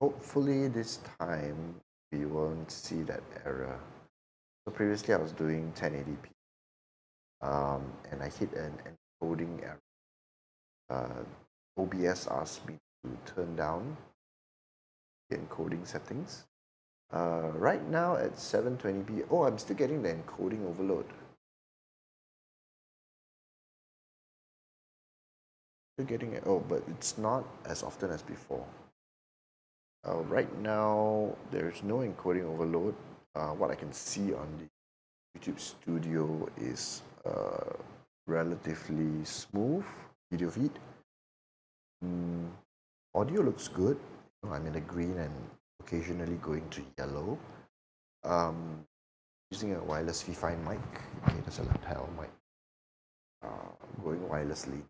hopefully this time we won't see that error. So previously I was doing 1080p, and I hit an encoding error. OBS asked me to turn down the encoding settings. Right now at 720p, oh, I'm still getting the encoding overload. Still getting it, oh, but it's not as often as before. Right now, there's no encoding overload. What I can see on the YouTube Studio is relatively smooth video feed. Audio looks good. I'm in the green and occasionally going to yellow. Using a wireless V5 mic. Okay, that's a lapel mic. Going wirelessly.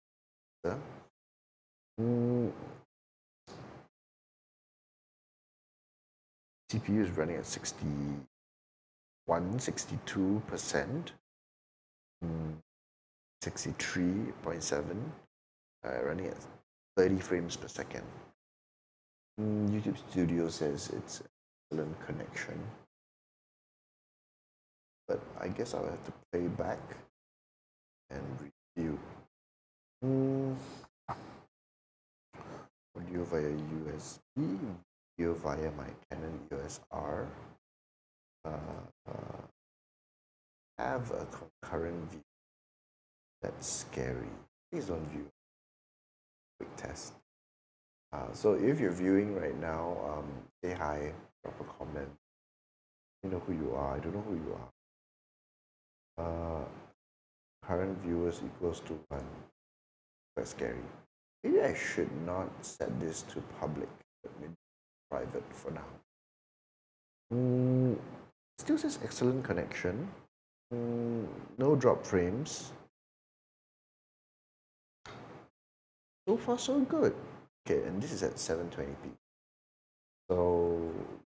CPU is running at 62%, 63.7, running at 30 frames per second. YouTube Studio says it's excellent connection, but I guess I'll have to play back and review. Audio via USB, video via my Canon EOS R. Have a concurrent view. That's scary. Please don't view. Quick test. So if you're viewing right now, say hi, drop a comment. You know who you are. I don't know who you are. Current viewers equals to 1. Quite scary. Maybe I should not set this to public, but maybe private for now. Still says excellent connection. No drop frames. So far so good. Okay, and this is at 720p. So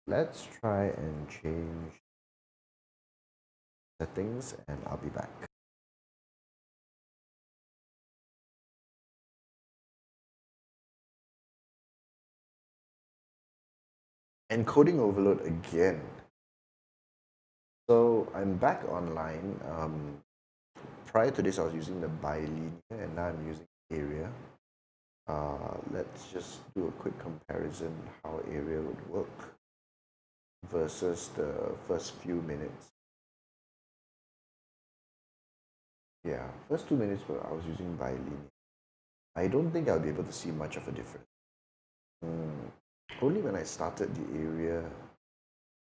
let's try and change settings and I'll be back. Encoding overload again. So I'm back online. Prior to this I was using the bilinear and now I'm using area. Let's just do a quick comparison how area would work versus the first few minutes. Yeah, first 2 minutes I was using bilinear. I don't think I'll be able to see much of a difference. Only when I started the area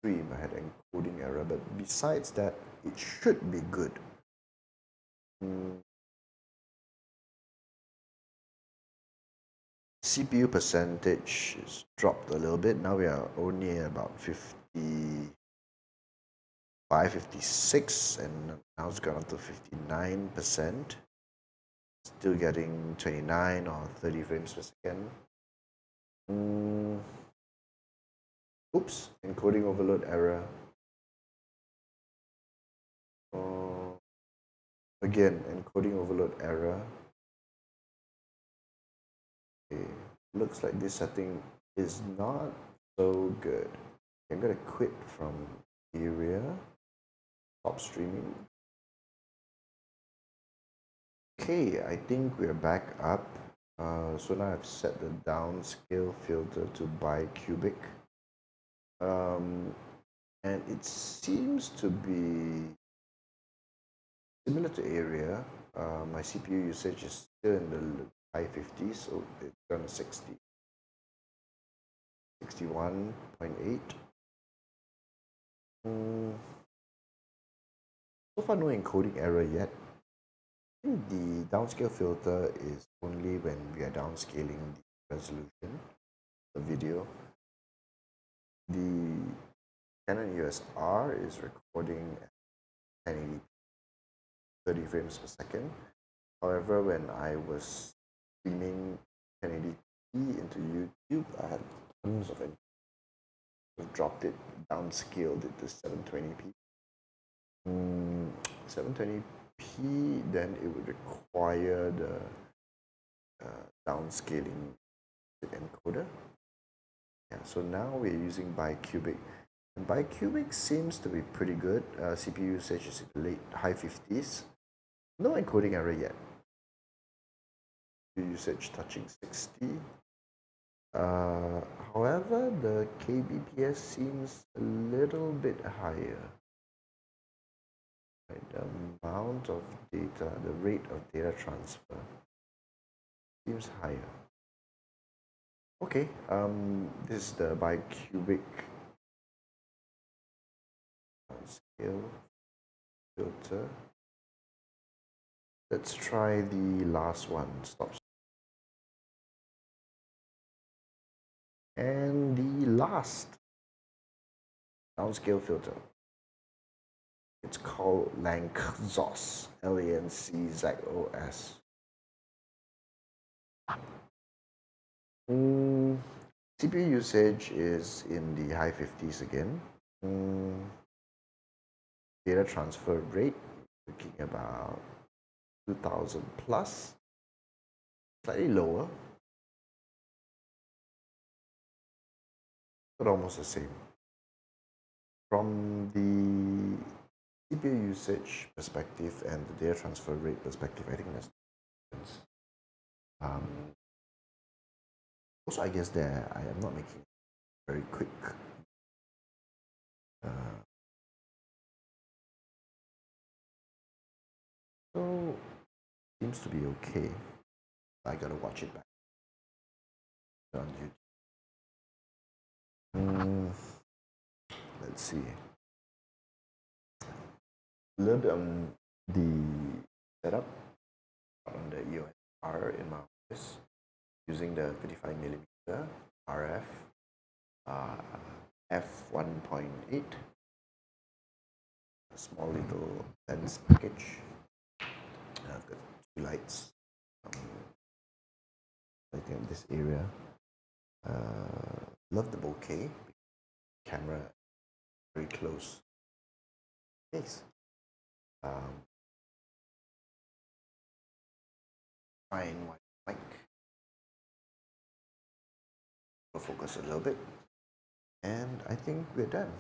stream I had encoding error, but besides that it should be good. CPU percentage is dropped a little bit. Now we are only at about 55, 56, and now it's gone up to 59%. Still getting 29 or 30 frames per second. Oops, encoding overload error. Again, encoding overload error. Okay. Looks like this setting is not so good. I'm gonna quit from area, stop streaming. Okay, I think we're back up. So now I've set the downscale filter to bicubic. And it seems to be similar to area. My CPU usage is still in the high 50s, so it's gone to 60. 61.8. So far no encoding error yet. I think the downscale filter is only when we are downscaling the resolution of the video. The Canon EOS R is recording at 1080p, 30 frames per second. However, when I was streaming 1080p into YouTube, I had tons of it. I've dropped it, downscaled it to 720p. 720p, then it would require the downscaling the encoder. Yeah, so now we're using bicubic. And bicubic seems to be pretty good. CPU usage is in the high 50s. No encoding error yet. Usage touching 60. However, the kbps seems a little bit higher. Right, the amount of data, the rate of data transfer seems higher. Okay, this is the bicubic scale filter. Let's try the last one, stop. And the last downscale filter. It's called Lanczos, Lanczos. CPU usage is in the high 50s again. Data transfer rate, looking about 2000 plus, slightly lower, but almost the same. From the CPU usage perspective and the data transfer rate perspective, I think that's also, I guess there I am not making very quick so seems to be okay. I gotta watch it back on YouTube. Let's see. A little bit on the setup on the EOS R in my office using the 55mm RF f1.8, a small little lens package. I've got two lights. I think this area. Love the bokeh. Camera very close. Yes. Fine white mic. Focus a little bit, and I think we're done.